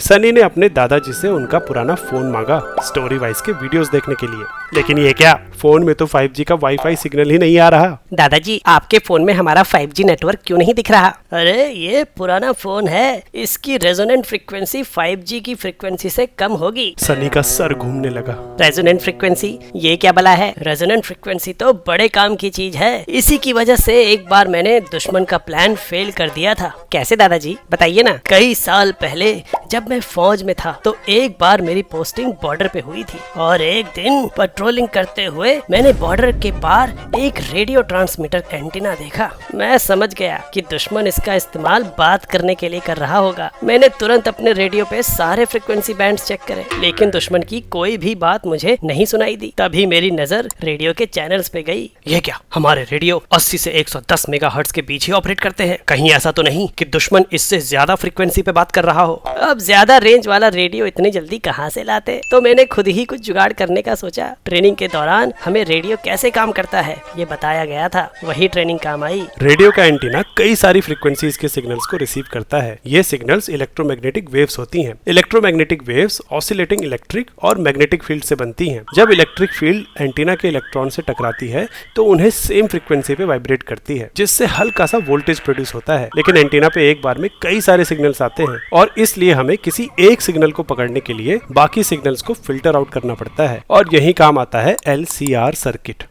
सनी ने अपने दादाजी से उनका पुराना फोन मांगा स्टोरी वाइज के वीडियोस देखने के लिए, लेकिन ये क्या, फोन में तो 5G का वाईफाई सिग्नल ही नहीं आ रहा। दादाजी, आपके फोन में हमारा 5G नेटवर्क क्यों नहीं दिख रहा? अरे ये पुराना फोन है, इसकी रेजोनेंट फ्रीक्वेंसी 5G की फ्रीक्वेंसी से कम होगी। सनी का सर घूमने लगा। रेजोनेंट फ्रीक्वेंसी, ये क्या बला है? रेजोनेंट फ्रीक्वेंसी तो बड़े काम की चीज है। इसी की वजह से एक बार मैंने दुश्मन का प्लान फेल कर दिया था। कैसे दादाजी, बताइए ना। कई साल पहले जब मैं फौज में था तो एक बार मेरी पोस्टिंग बॉर्डर पे हुई थी और एक दिन पेट्रोलिंग करते हुए मैंने बॉर्डर के पार एक रेडियो ट्रांसमीटर एंटीना देखा। मैं समझ गया कि दुश्मन इसका इस्तेमाल बात करने के लिए कर रहा होगा। मैंने तुरंत अपने रेडियो पे सारे फ्रीक्वेंसी बैंड्स चेक करे, लेकिन दुश्मन की कोई भी बात मुझे नहीं सुनाई दी। तभी मेरी नजर रेडियो के चैनल्स पे गई। ये क्या, हमारे रेडियो 80 से 110 मेगाहर्ट्ज के बीच ही ऑपरेट करते हैं। कहीं ऐसा तो नहीं कि दुश्मन इससे ज्यादा फ्रीक्वेंसी पे बात कर रहा हो। अब ज्यादा रेंज वाला रेडियो इतनी जल्दी कहाँ से लाते? तो मैंने खुद ही कुछ जुगाड़ करने का सोचा। ट्रेनिंग के दौरान हमें रेडियो कैसे काम करता है ये बताया गया था, वही ट्रेनिंग काम आई। रेडियो का एंटीना कई सारी फ्रीक्वेंसीज के सिग्नल्स को रिसीव करता है। ये सिग्नल्स इलेक्ट्रोमैग्नेटिक वेव्स होती हैं। इलेक्ट्रोमैग्नेटिक वेव्स ऑसिलेटिंग इलेक्ट्रिक और मैग्नेटिक फील्ड से बनती हैं। जब इलेक्ट्रिक फील्ड एंटीना के इलेक्ट्रॉन से टकराती है तो उन्हें सेम फ्रीक्वेंसी पे वाइब्रेट करती है, जिससे हल्का सा वोल्टेज प्रोड्यूस होता है। लेकिन एंटीना पे एक बार में कई सारे सिग्नल्स आते हैं और इसलिए हमें किसी एक सिग्नल को पकड़ने के लिए बाकी सिग्नल्स को फिल्टर आउट करना पड़ता है और यही काम आता है LCR सर्किट।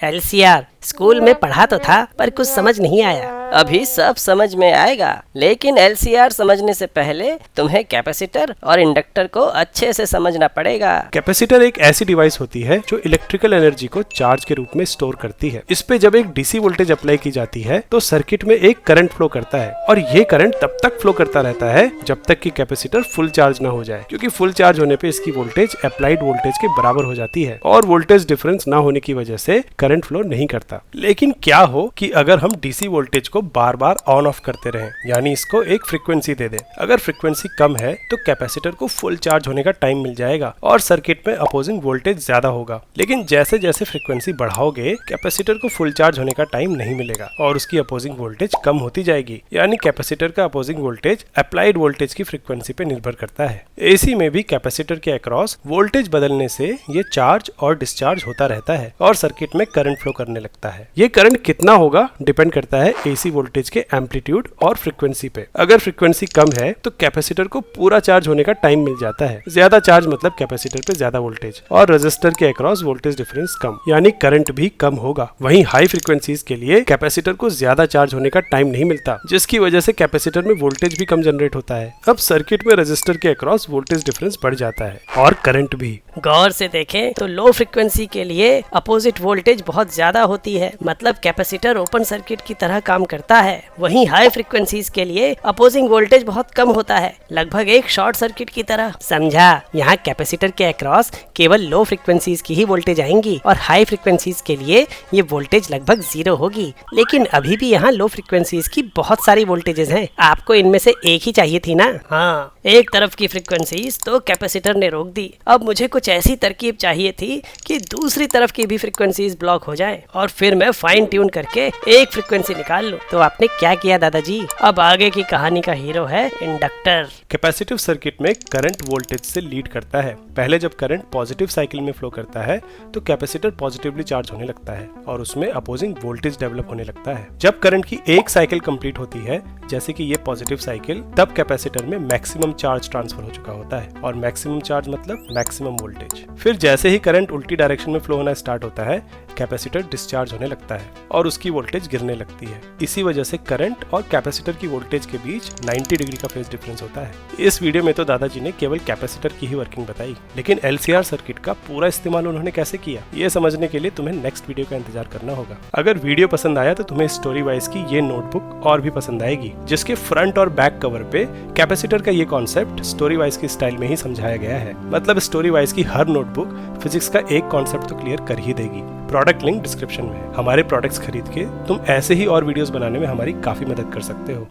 LCR स्कूल में पढ़ा तो था पर कुछ समझ नहीं आया। अभी सब समझ में आएगा, लेकिन LCR समझने से पहले तुम्हें कैपेसिटर और इंडक्टर को अच्छे से समझना पड़ेगा। कैपेसिटर एक ऐसी डिवाइस होती है जो इलेक्ट्रिकल एनर्जी को चार्ज के रूप में स्टोर करती है। इस पे जब एक DC वोल्टेज अप्लाई की जाती है तो सर्किट में एक करंट फ्लो करता है और ये करंट तब तक फ्लो करता रहता है जब तक कि कैपेसिटर फुल चार्ज ना हो जाए, क्योंकि फुल चार्ज होने पे इसकी वोल्टेज अप्लाइड वोल्टेज के बराबर हो जाती है और वोल्टेज डिफरेंस ना होने की वजह से करंट फ्लो नहीं करता। लेकिन क्या हो कि अगर हम DC वोल्टेज को बार बार ऑन ऑफ करते रहें, यानी इसको एक फ्रीक्वेंसी दे दें। अगर फ्रीक्वेंसी कम है तो कैपेसिटर को फुल चार्ज होने का टाइम मिल जाएगा और सर्किट में अपोजिंग वोल्टेज ज्यादा होगा। लेकिन जैसे जैसे फ्रीक्वेंसी बढ़ाओगे कैपेसिटर को फुल चार्ज होने का टाइम नहीं मिलेगा और उसकी अपोजिंग वोल्टेज कम होती जाएगी। यानी कैपेसिटर का अपोजिंग वोल्टेज अप्लाइड वोल्टेज की फ्रीक्वेंसी पे निर्भर करता है। AC में भी कैपेसिटर के अक्रॉस वोल्टेज बदलने से ये चार्ज और डिस्चार्ज होता रहता है और सर्किट में करंट फ्लो करने लगता है। ये करंट कितना होगा डिपेंड करता है AC वोल्टेज के एम्पलीट्यूड और फ्रीक्वेंसी पे। अगर फ्रीक्वेंसी कम है तो कैपेसिटर को पूरा चार्ज होने का टाइम मिल जाता है। ज्यादा चार्ज मतलब कैपेसिटर पे ज्यादा वोल्टेज और रेजिस्टर के अक्रॉस वोल्टेज डिफरेंस कम, यानी करंट भी कम होगा। वहीं हाई फ्रीक्वेंसीज के लिए कैपेसिटर को ज्यादा चार्ज होने का टाइम नहीं मिलता, जिसकी वजह से कैपेसिटर में वोल्टेज भी कम जनरेट होता है। अब सर्किट में रेजिस्टर के अक्रॉस वोल्टेज डिफरेंस बढ़ जाता है और करंट भी। गौर से देखें तो लो फ्रीक्वेंसी के लिए अपोजिट वोल्टेज बहुत ज्यादा होती है, मतलब कैपेसिटर ओपन सर्किट की तरह काम करता है। वहीं हाई फ्रीक्वेंसीज के लिए अपोजिंग वोल्टेज बहुत कम होता है, लगभग एक शॉर्ट सर्किट की तरह। समझा? यहाँ कैपेसिटर के अक्रॉस केवल लो फ्रीक्वेंसीज की ही वोल्टेज आएंगी और हाई फ्रीक्वेंसीज के लिए ये वोल्टेज लगभग 0 होगी। लेकिन अभी भी यहाँ लो फ्रीक्वेंसीज की बहुत सारी वोल्टेजेस हैं। आपको इनमें से एक ही चाहिए थी ना? हाँ, एक तरफ की फ्रीक्वेंसीज तो कैपेसिटर ने रोक दी। अब मुझे कुछ ऐसी तरकीब चाहिए थी कि दूसरी तरफ की भी फ्रीक्वेंसीज ब्लॉक हो जाए और फिर मैं फाइन ट्यून करके एक फ्रीक्वेंसी निकाल लूं। तो आपने क्या किया दादाजी? अब आगे की कहानी का हीरो है इंडक्टर। कैपेसिटिव सर्किट में करंट वोल्टेज से लीड करता है। पहले जब करंट पॉजिटिव साइकिल में फ्लो करता है तो कैपेसिटर पॉजिटिवली चार्ज होने लगता है और उसमें अपोजिंग वोल्टेज डेवलप होने लगता है। जब करंट की एक साइकिल कंप्लीट होती है, जैसे कि ये पॉजिटिव साइकिल, तब कैपेसिटर में मैक्सिमम चार्ज ट्रांसफर हो चुका होता है और मैक्सिमम चार्ज मतलब मैक्सिमम वोल्टेज। फिर जैसे ही करंट उल्टी डायरेक्शन में फ्लो होना स्टार्ट होता है, कैपेसिटर डिस्चार्ज होने लगता है और उसकी वोल्टेज गिरने लगती है। इसी वजह से करंट और कैपेसिटर की वोल्टेज के बीच 90 डिग्री का फेज डिफरेंस होता है। इस वीडियो में तो दादाजी ने केवल कैपेसिटर की ही वर्किंग बताई, लेकिन LCR सर्किट का पूरा इस्तेमाल उन्होंने कैसे किया, ये समझने के लिए तुम्हें नेक्स्ट वीडियो का इंतजार करना होगा। अगर वीडियो पसंद आया तो तुम्हें स्टोरी वाइज की ये नोटबुक और भी पसंद आएगी, जिसके फ्रंट और बैक कवर पे कैपेसिटर का ये कॉन्सेप्ट स्टोरी वाइज की स्टाइल में ही समझाया गया है। मतलब स्टोरी वाइज की हर नोटबुक फिजिक्स का एक कॉन्सेप्ट तो क्लियर कर ही देगी। प्रोडक्ट लिंक डिस्क्रिप्शन में है। हमारे प्रोडक्ट्स खरीद के तुम ऐसे ही और वीडियोस बनाने में हमारी काफी मदद कर सकते हो।